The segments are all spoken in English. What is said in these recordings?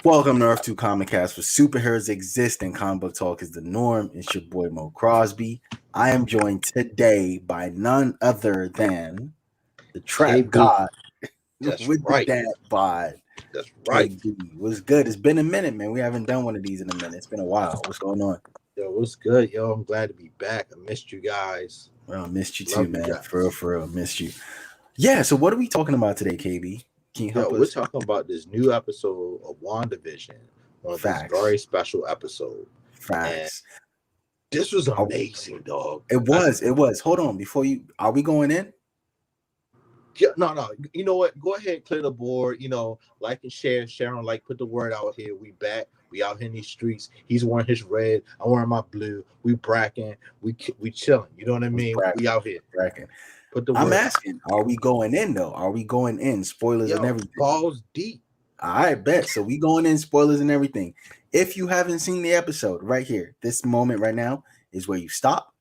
Welcome to Earth2 Comic Cast, where superheroes exist and comic book talk is the norm. It's your boy Mo Crosby. I am joined today by none other than the Trap KB. God That's with the right. dad bod. That's right. KB, what's good? It's been a minute, man. We haven't done one of these in a minute. It's been a while. What's going on? Yo, what's good, yo? I'm glad to be back. I missed you guys. Well, I missed you too, Love you man. guys. For real, missed you. Yeah. So, what are we talking about today, KB? Can you Yo, help we're us? talking about this new episode of WandaVision, one of this Facts, very special episode. And facts. this was Oh, amazing, dog. it was. It was. Hold on, before you. Are we going in? Yeah, no. You know what? Go ahead, clear the board. Like and share. Sharon, like, put the word out here. We back. We out here in these streets. He's wearing his red. I'm wearing my blue. We bracking. We chilling. You know what I Who's mean? We out here. bragging? Put the I'm word out. asking, are we going in though? Are we going in? Spoilers and Yo, everything. balls deep. I bet. So we going in spoilers and everything. If you haven't seen the episode right here, this moment right now is where you stop,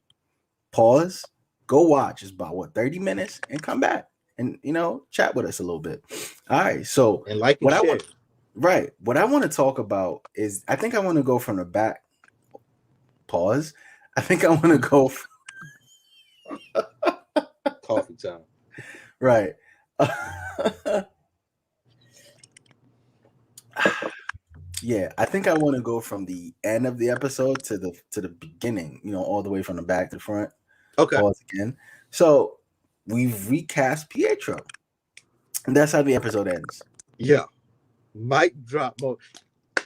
pause, go watch. It's about 30 minutes and come back and chat with us a little bit. All right. So And like and what I share. want what I want to talk about is I think I want to go from the back. Pause. I think I want to go Coffee time. right. Yeah, I think I want to go from the end of the episode to the beginning, all the way from the back to front. Okay. Pause again. So we've recast Pietro. And that's how the episode ends. Yeah. Mic drop mode.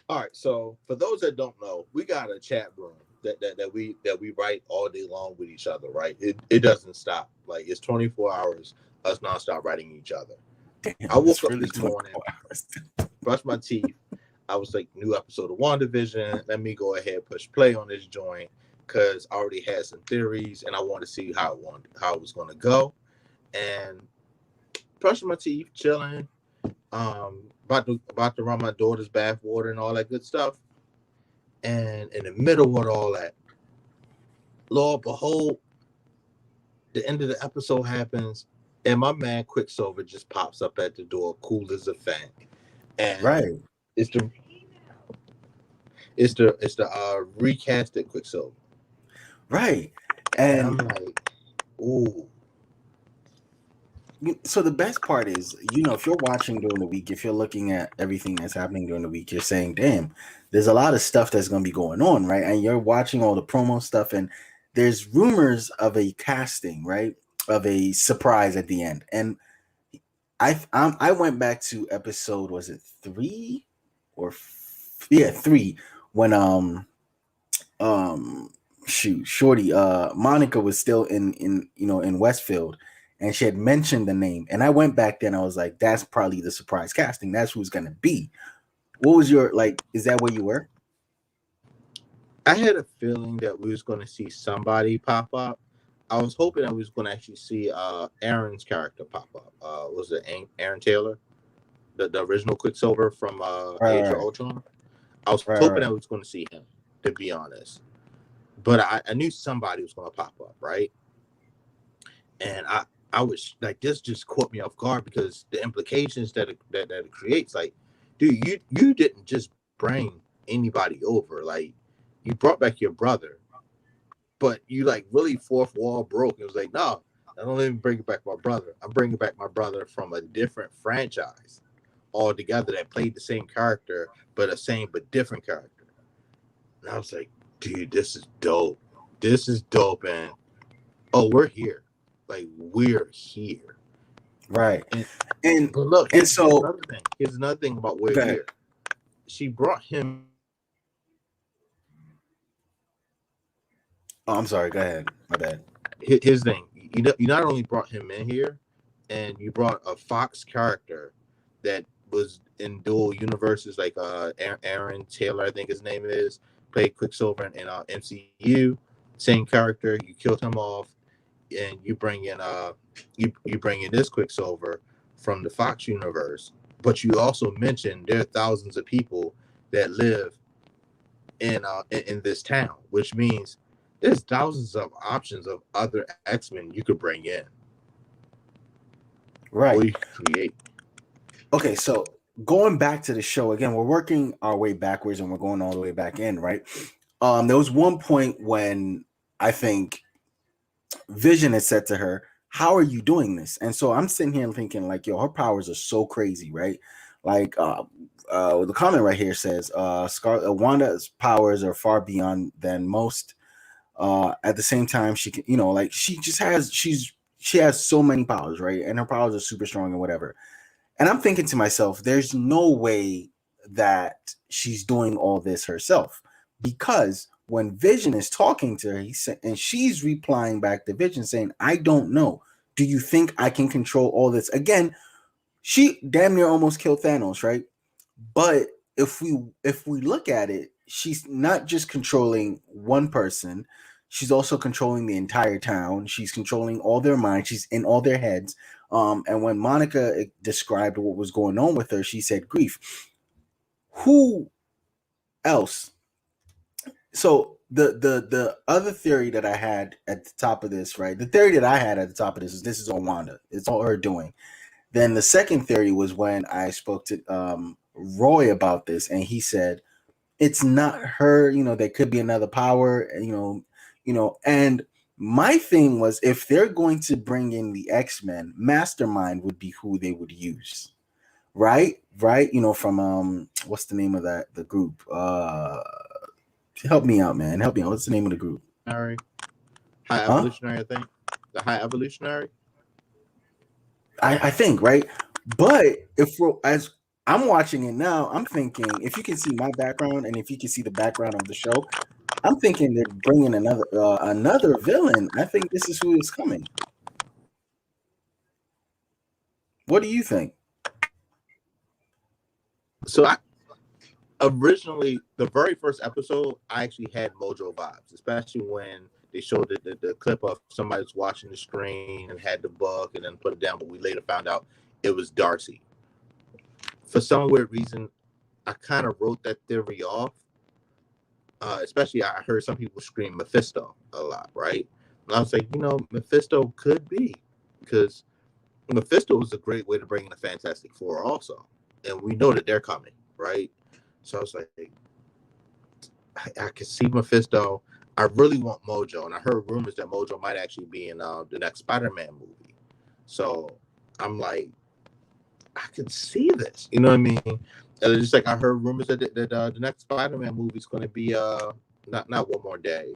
All right. So for those that don't know, we got a chat room that we write all day long with each other, right? It doesn't stop. Like, it's 24 hours us nonstop writing each other. Damn, I woke up really this morning, brushed my teeth. I was like, new episode of WandaVision. Let me go ahead, push play on this joint, because I already had some theories and I wanted to see how it was going to go. And brushing my teeth, chilling, about to run my daughter's bath water and all that good stuff. And in the middle of all that, Lord behold, the end of the episode happens, and my man Quicksilver just pops up at the door, cool as a fan. And right. it's the recasted Quicksilver. Right. And And I'm like, ooh. so the best part is, if you're watching during the week, if you're looking at everything that's happening during the week, you're saying, damn, there's a lot of stuff that's going to be going on, right? And you're watching all the promo stuff, and there's rumors of a casting, right? Of a surprise at the end. And I went back to episode, was it 3 or 3, when shorty Monica was still in Westfield, and she had mentioned the name, and I went back then. I was like, that's probably the surprise casting. That's who's gonna be. What was your, like, is that where you were? I had a feeling that we was going to see somebody pop up. I was hoping that we was going to actually see Aaron's character pop up. Was it Aaron Taylor, the original Quicksilver from Age of Ultron? I was hoping I was going to see him, to be honest. But I knew somebody was going to pop up, right? And I was like, this just caught me off guard, because the implications that it creates, like, dude, you didn't just bring anybody over. Like, you brought back your brother, but you, like, really fourth wall broke. It was like, no, I don't even bring back my brother. I'm bringing back my brother from a different franchise altogether that played the same character, but a same but different character. And I was like, dude, this is dope. This is dope. And we're here. Like, we're here. Right. And but look, and so another thing. Here's another thing about we're here. She brought him. Oh, I'm sorry. Go ahead. My bad. Here's the thing. You not only brought him in here, and you brought a Fox character that was in dual universes, like Aaron Taylor, I think his name is, played Quicksilver in MCU. Same character. You killed him off, and you bring in you bring in this Quicksilver from the Fox universe. But you also mentioned there are thousands of people that live in this town, which means there's thousands of options of other X-Men you could bring in. Right. Or you could create. Okay, so going back to the show again, we're working our way backwards and we're going all the way back in, right? There was one point when I think Vision had said to her, "How are you doing this?" And so I'm sitting here and thinking, like, yo, her powers are so crazy, right? Like, the comment right here says, Wanda's powers are far beyond than most. At the same time, she can, like she has so many powers, right? And her powers are super strong and whatever. And I'm thinking to myself, there's no way that she's doing all this herself, because when Vision is talking to her, and she's replying back to Vision saying, "I don't know. Do you think I can control all this?" Again, she damn near almost killed Thanos, right? But if we look at it, she's not just controlling one person. She's also controlling the entire town. She's controlling all their minds. She's in all their heads. And when Monica described what was going on with her, she said grief. Who else? So the other theory that I had at the top of this, right? The theory that I had at the top of this is all Wanda. It's all her doing. Then the second theory was when I spoke to Roy about this, and he said it's not her. There could be another power. And my thing was, if they're going to bring in the X-Men, Mastermind would be who they would use, right? Right? From what's the name of the group? Help me out, man. Help me out. What's the name of the group? High Huh? Evolutionary, I think. The High Evolutionary. I think, right? But if we're as I'm watching it now, I'm thinking, if you can see my background and if you can see the background of the show, I'm thinking they're bringing another villain. I think this is who is coming. What do you think? So originally, the very first episode, I actually had Mojo vibes, especially when they showed the clip of somebody's watching the screen and had the book and then put it down, but we later found out it was Darcy. For some weird reason, I kind of wrote that theory off. Especially, I heard some people scream Mephisto a lot, right? And I was like, Mephisto could be, because Mephisto was a great way to bring in the Fantastic Four also. And we know that they're coming, right? So I was like, I can see Mephisto. I really want Mojo. And I heard rumors that Mojo might actually be in the next Spider-Man movie. So I'm like, I can see this. You know what I mean? And it's just like I heard rumors that the next Spider-Man movie is going to be not One More Day.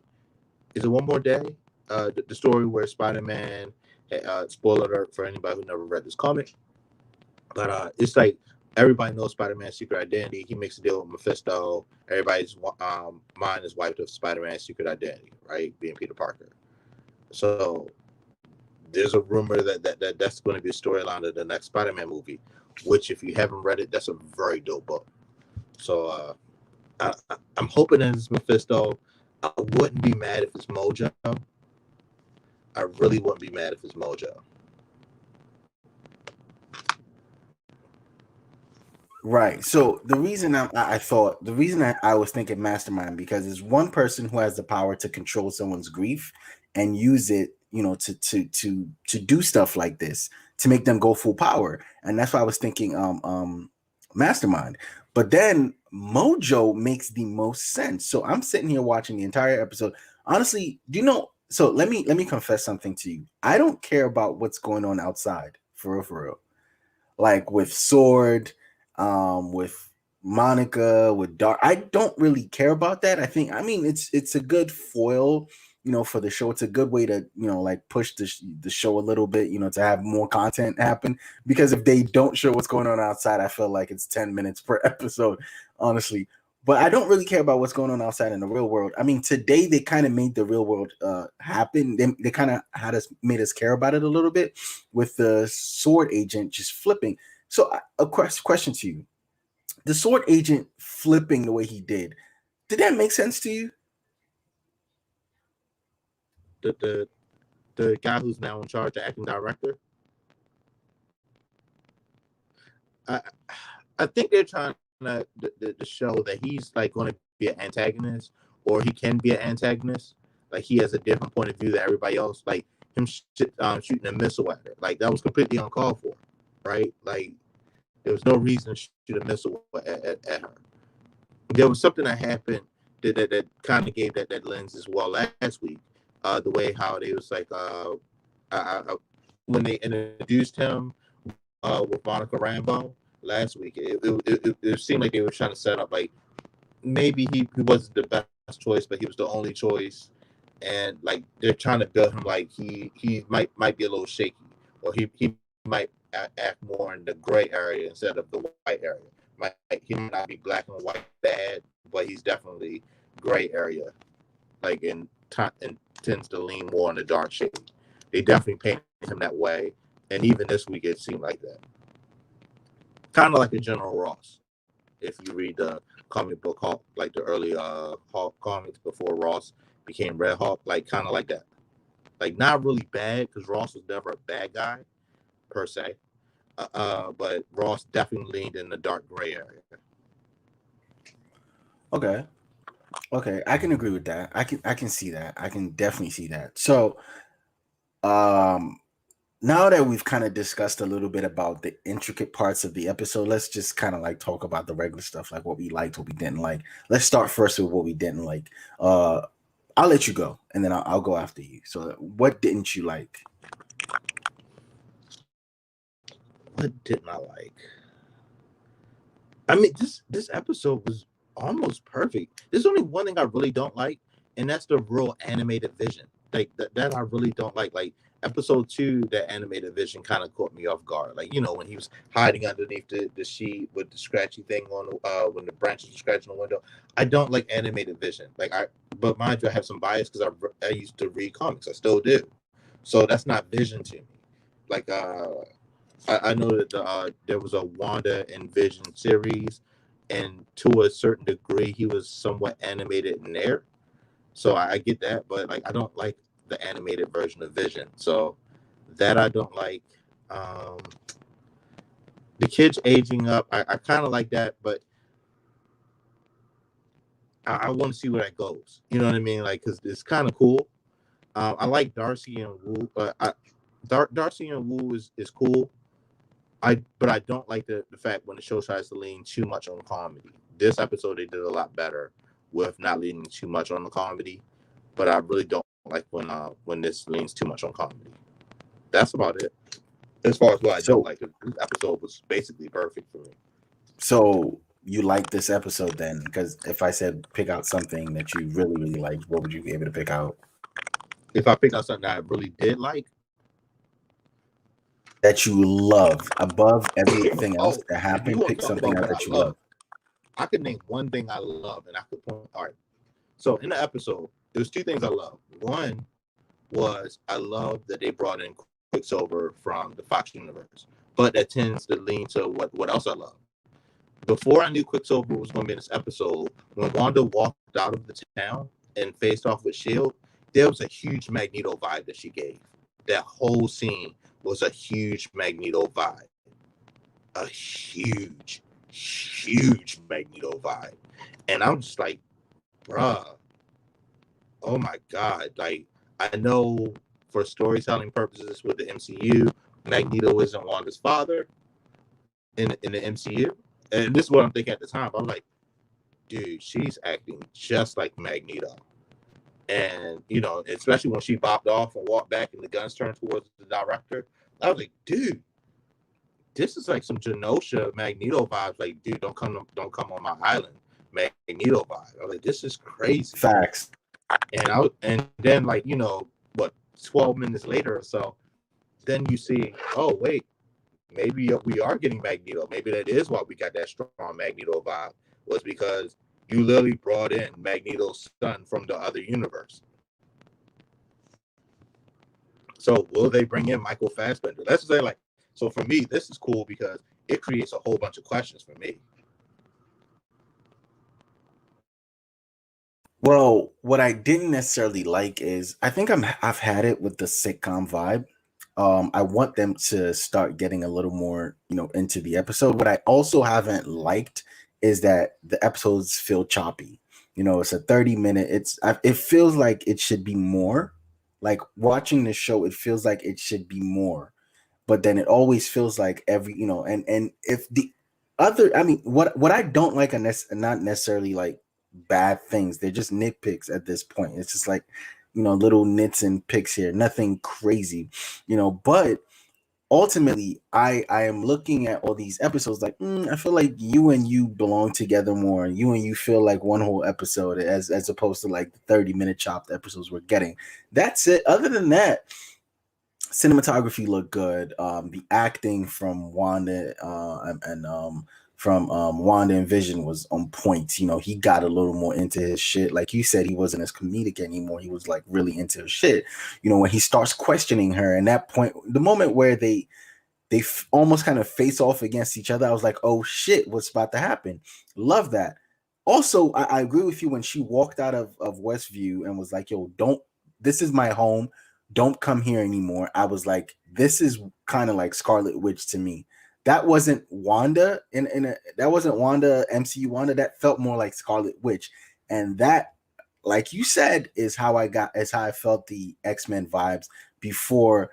Is it One More Day? The story where Spider-Man, spoiler alert for anybody who never read this comic, but it's like everybody knows Spider-Man's secret identity. He makes a deal with Mephisto. Everybody's mind is wiped of Spider-Man's secret identity, right? Being Peter Parker. So there's a rumor that's going to be a storyline of the next Spider-Man movie, which, if you haven't read it, that's a very dope book. So I'm hoping that it's Mephisto. I wouldn't be mad if it's Mojo. I really wouldn't be mad if it's Mojo. Right. So the reason I was thinking Mastermind, because it's one person who has the power to control someone's grief and use it, to do stuff like this, to make them go full power. And that's why I was thinking Mastermind. But then Mojo makes the most sense. So I'm sitting here watching the entire episode. Honestly, so let me confess something to you. I don't care about what's going on outside, for real, for real. Like with Sword, with Monica, with Dark. I don't really care about that. I mean, it's a good foil, for the show. It's a good way to, like push the show a little bit, to have more content happen. Because if they don't show what's going on outside, I feel like it's 10 minutes per episode, honestly. But I don't really care about what's going on outside in the real world. I mean, today they kind of made the real world happen. They kind of made us care about it a little bit, with the Sword agent just flipping. So a question to you: the Sword agent flipping the way he did that make sense to you? The guy who's now in charge, the acting director. I I think they're trying to show that he's like going to be an antagonist, or he can be an antagonist. Like he has a different point of view than everybody else. Like him shooting a missile at her, like that was completely uncalled for, right? Like There was no reason to shoot a missile at her. There was something that happened that kind of gave that lens as well last week. The way how they was like when they introduced him with Monica Rambeau last week, it seemed like they were trying to set up like maybe he wasn't the best choice, but he was the only choice, and like they're trying to build him like he might be a little shaky, or he might act more in the gray area instead of the white area. He might not be black and white bad, but he's definitely gray area, like and tends to lean more on the dark shade. They definitely painted him that way, and even this week it seemed like that. Kind of like a General Ross, if you read the comic book Hulk, like the early Hulk comics before Ross became Red Hulk, like kind of like that. Like not really bad because Ross was never a bad guy per se, but Ross definitely leaned in the dark gray area. Okay, I can agree with that. I can see that. I can definitely see that. So, um, now that we've kind of discussed a little bit about the intricate parts of the episode, let's just kind of like talk about the regular stuff, like what we liked, what we didn't like. Let's start first with what we didn't like. I'll let you go, and then I'll go after you. So, what didn't you like? What didn't I like? I mean, this episode was almost perfect. There's only one thing I really don't like, and that's the real animated vision. Like that I really don't like. Like episode 2, that animated vision kind of caught me off guard. Like, when he was hiding underneath the sheet with the scratchy thing on when the branches were scratching the window. I don't like animated vision. But mind you, I have some bias because I used to read comics. I still do. So that's not vision to me. Like I know that there was a Wanda and Vision series, and to a certain degree, he was somewhat animated in there. So I get that, but like I don't like the animated version of Vision. So that I don't like. Um, the kids aging up, I kind of like that, but I want to see where that goes. You know what I mean? Like, because it's kind of cool. I like Darcy and Wu, but Darcy and Wu is cool. But I don't like the fact when the show tries to lean too much on comedy. This episode they did a lot better with not leaning too much on the comedy, but I really don't like when this leans too much on comedy. That's about it. As far as what I don't like, this episode was basically perfect for me. So you like this episode then? Because if I said pick out something that you really really liked, what would you be able to pick out? If I pick out something that I really did like, that you love above everything else that if you happened, want pick to talk something about out what that I you love, love. I could name one thing I love, and I could point. All right. So in the episode, there was 2 things I love. One was I love that they brought in Quicksilver from the Fox universe, but that tends to lean to what else I love. Before I knew Quicksilver was going to be in this episode, when Wanda walked out of the town and faced off with Shield, there was a huge Magneto vibe that she gave. That whole scene was a huge Magneto vibe, a huge Magneto vibe, and I'm just like, bruh, oh my god! Like I know for storytelling purposes with the MCU, Magneto isn't Wanda's father in the MCU, and this is what I'm thinking at the time. I'm like, dude, she's acting just like Magneto. And, especially when she bopped off and walked back and the guns turned towards the director, I was like, dude, this is like some Genosha Magneto vibes. Like, dude, don't come on my island, Magneto vibe. I was like, this is crazy. Facts. And then like, what, 12 minutes later or so, then you see, oh wait, maybe we are getting Magneto. Maybe that is why we got that strong Magneto vibe, was because you literally brought in Magneto's son from the other universe. So will they bring in Michael Fassbender? Let's say like, so for me, this is cool because it creates a whole bunch of questions for me. Well, what I didn't necessarily like is I think I've had it with the sitcom vibe. I want them to start getting a little more, into the episode. What I also haven't liked is that the episodes feel choppy. It's a 30-minute. It feels like it should be more. Like watching the show, it feels like it should be more. but then it always feels like every, and if the other, I mean, what I don't like, not necessarily like bad things, they're just nitpicks at this point. It's just like, little nits and picks here, nothing crazy, but ultimately I am looking at all these episodes like, I feel like you and you belong together more, and you feel like one whole episode, as opposed to like the 30-minute chopped episodes we're getting. That's it. Other than that, cinematography looked good. The acting from Wanda and from Wanda and Vision was on point. He got a little more into his shit. Like you said, he wasn't as comedic anymore. He was like really into his shit. When he starts questioning her, and that point, the moment where they almost kind of face off against each other, I was like, oh shit, what's about to happen? Love that. Also, I agree with you when she walked out of Westview and was like, yo, don't, this is my home. Don't come here anymore. I was like, this is kind of like Scarlet Witch to me. That wasn't Wanda that wasn't Wanda, MCU Wanda. That felt more like Scarlet Witch. And that, like you said, is how I felt the X-Men vibes before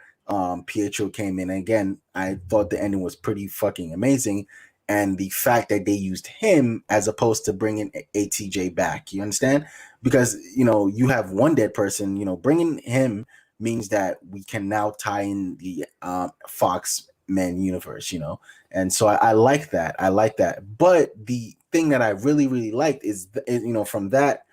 Pietro came in. And again, I thought the ending was pretty fucking amazing, and the fact that they used him as opposed to bringing ATJ back, you understand? Because you have one dead person. Bringing him means that we can now tie in the Fox Men universe. And so I like that. I like that. But the thing that I really really liked is, from that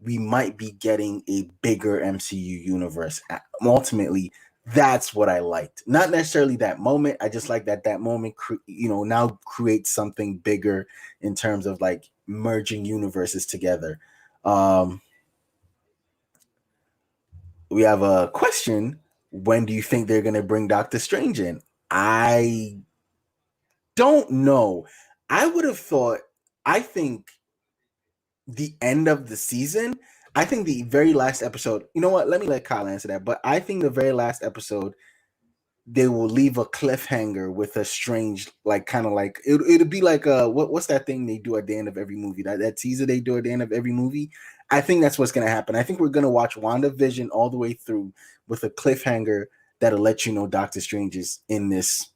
we might be getting a bigger MCU universe. Ultimately, that's what I liked. Not necessarily that moment. I just like that moment, now creates something bigger in terms of like merging universes together. Um, we have a question. When do you think they're going to bring Doctor Strange in? I don't know. I would have thought, I think the end of the season. I think the very last episode, you know what? Let me let Kyle answer that. But I think the very last episode, they will leave a cliffhanger with a strange, like, kind of like it'll be like what's that thing they do at the end of every movie? That teaser they do at the end of every movie. I think that's what's gonna happen. I think we're gonna watch WandaVision all the way through with a cliffhanger that'll let you know Doctor Strange is in this.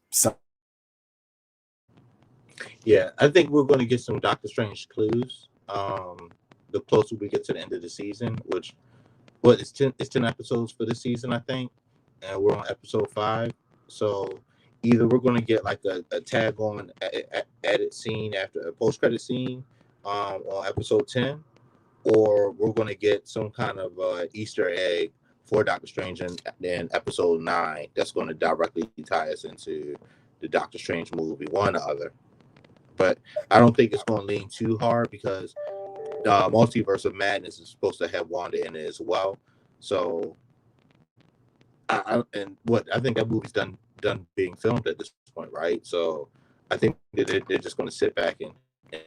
Yeah, I think we're going to get some Doctor Strange clues. The closer we get to the end of the season, which it's 10 episodes for this season, I think, and we're on episode 5. So either we're going to get like a tag on edit scene after a post credit scene on episode 10, or we're going to get some kind of Easter egg for Doctor Strange in episode 9 that's going to directly tie us into the Doctor Strange movie, one or other. But I don't think it's going to lean too hard because Multiverse of Madness is supposed to have Wanda in it as well. So, I think that movie's done being filmed at this point, right? So, I think that they're just going to sit back and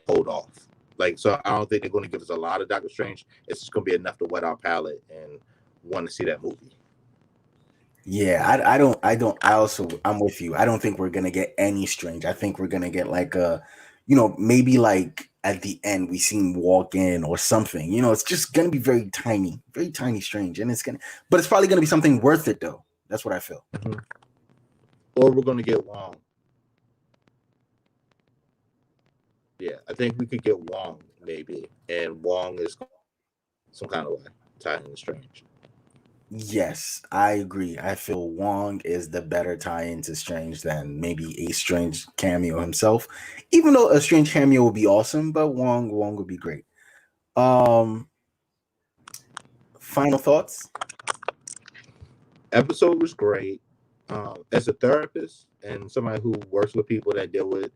hold off. Like, so I don't think they're going to give us a lot of Doctor Strange. It's just going to be enough to whet our palate and want to see that movie. Yeah, I'm with you. I don't think we're gonna get any Strange. I think we're gonna get like maybe like at the end we see him walk in or something. It's just gonna be very tiny Strange, and but it's probably gonna be something worth it though. That's what I feel. Mm-hmm. Or we're going to get Wong. Yeah, I think we could get Wong maybe, and Wong is some kind of way tied in Strange. Yes, I agree. I feel Wong is the better tie-in to Strange than maybe a Strange cameo himself. Even though a Strange cameo would be awesome, but Wong would be great. Final thoughts? Episode was great. As a therapist and somebody who works with people that deal with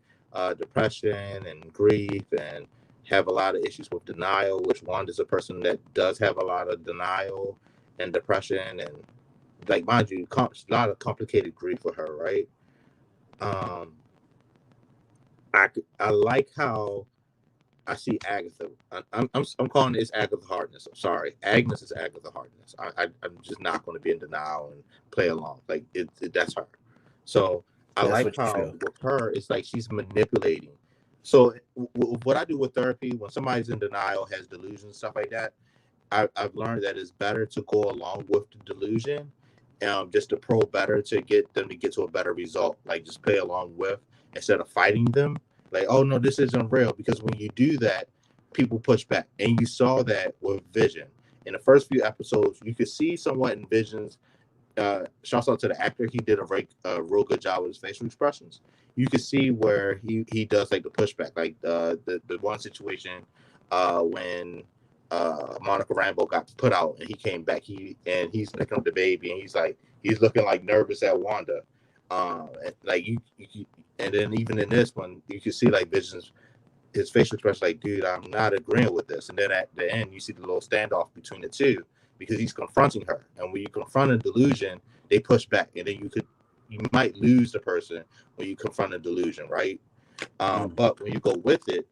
depression and grief and have a lot of issues with denial, which Wanda's a person that does have a lot of denial and depression and, like, mind you, a lot of complicated grief for her, right? Um, I like how I see Agatha. I'm calling this Agatha Harkness. I'm sorry, Agnes is Agatha Harkness. I'm just not going to be in denial and play along. Like that's her. So I That's like what you how feel. with her it's like she's manipulating. So what I do with therapy when somebody's in denial, has delusions, stuff like that, I've learned that it's better to go along with the delusion just to probe better to get them to get to a better result. Like just play along with instead of fighting them. Like, oh no, this isn't real. Because when you do that, people push back, and you saw that with Vision in the first few episodes. You could see somewhat in Vision's. Shouts out to the actor. He did a real good job with his facial expressions. You can see where he does like the pushback, like the one situation when Monica Rambeau got put out and he came back. He's picking up the baby and he's looking like nervous at Wanda. Like you, and then even in this one, you can see like Vision's his facial expression, like, dude, I'm not agreeing with this. And then at the end, you see the little standoff between the two because he's confronting her. And when you confront a delusion, they push back, and then you might lose the person when you confront a delusion, right? But when you go with it,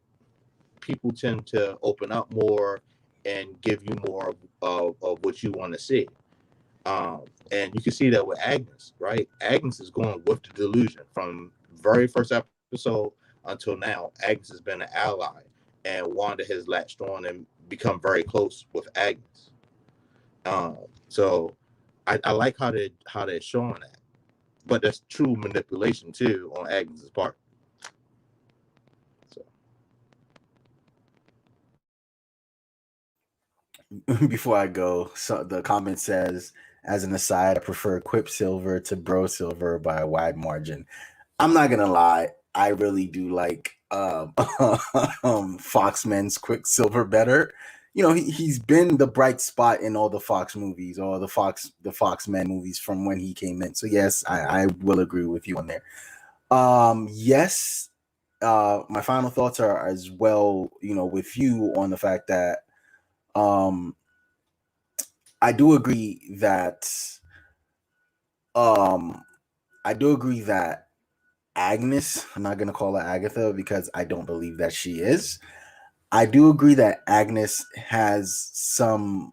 people tend to open up more and give you more of what you want to see. And you can see that with Agnes, right? Agnes is going with the delusion from very first episode until now. Agnes has been an ally, and Wanda has latched on and become very close with Agnes. So I like how they're showing that, but that's true manipulation too on Agnes's part. Before I go, so the comment says, as an aside, I prefer Quicksilver to Bro Silver by a wide margin. I'm not gonna lie, I really do like Foxman's Quicksilver better. You know, he's been the bright spot in all the Fox movies, or the Foxman movies from when he came in. So yes, I will agree with you on there. Yes, my final thoughts are as well, you know, with you on the fact that um I do agree that um I do agree that Agnes, I'm not gonna call her Agatha because I don't believe that she is. I do agree that Agnes has some,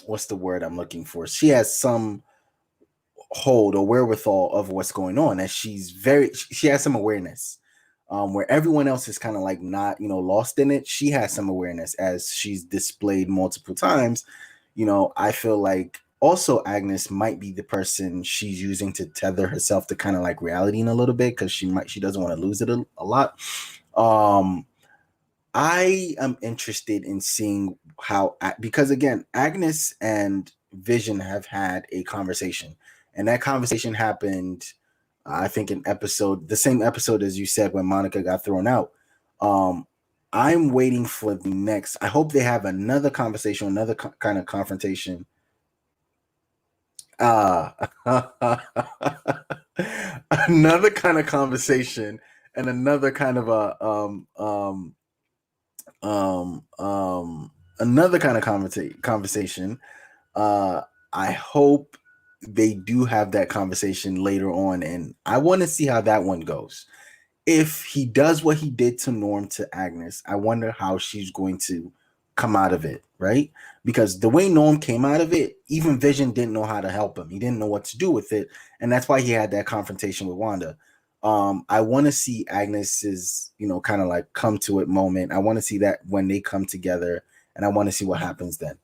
what's the word I'm looking for? She has some hold or wherewithal of what's going on, and she has some awareness. Where everyone else is kind of like not, you know, lost in it, she has some awareness as she's displayed multiple times. You know, I feel like also Agnes might be the person she's using to tether herself to kind of like reality in a little bit, because she doesn't want to lose it a lot. I am interested in seeing how, because again, Agnes and Vision have had a conversation, and that conversation happened, I think, the same episode as you said when Monica got thrown out. Um, I'm waiting for the next. I hope they have another conversation, another kind of confrontation. Uh, Another kind of conversation, and another kind of a um um another kind of conversation. uh I hope they do have that conversation later on, and I want to see how that one goes. If he does what he did to Norm to Agnes, I wonder how she's going to come out of it, right? Because the way Norm came out of it, even Vision didn't know how to help him. He didn't know what to do with it, and that's why he had that confrontation with Wanda. I want to see Agnes's, you know, kind of like come to it moment. I want to see that when they come together, and I want to see what happens then.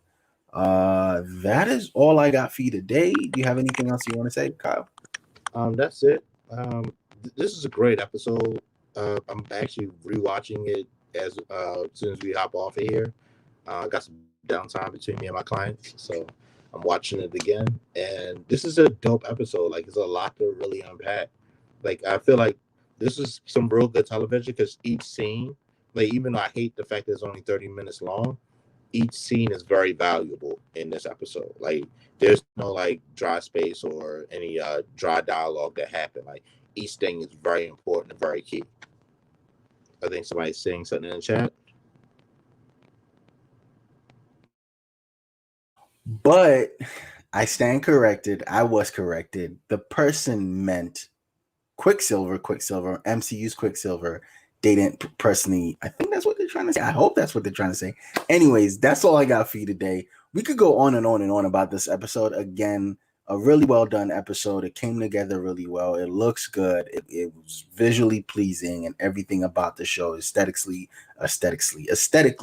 That is all I got for you today. Do you have anything else you want to say, Kyle? That's it. This is a great episode. I'm actually rewatching it as soon as we hop off of here. I got some downtime between me and my clients, so I'm watching it again. And this is a dope episode. Like, it's a lot to really unpack. Like, I feel like this is some real good television because each scene, like, even though I hate the fact that it's only 30 minutes long, each scene is very valuable in this episode. Like, there's no like dry space or any dry dialogue that happened. Like, each thing is very important and very key. I think somebody's saying something in the chat. But I stand corrected. I was corrected. The person meant Quicksilver, MCU's Quicksilver. They didn't personally. I think that's what they're trying to say. I hope that's what they're trying to say. Anyways, that's all I got for you today. We could go on and on and on about this episode. Again, a really well done episode. It came together really well. It looks good. It was visually pleasing, and everything about the show aesthetically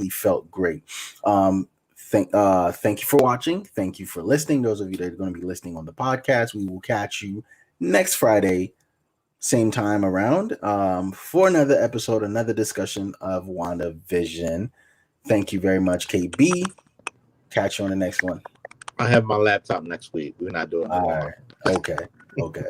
felt great. Thank you for watching. Thank you for listening. Those of you that are going to be listening on the podcast, we will catch you next Friday, same time around, for another episode, another discussion of WandaVision. Thank you very much, KB. Catch you on the next one. I have my laptop next week. We're not doing no All more. right. Okay. Okay.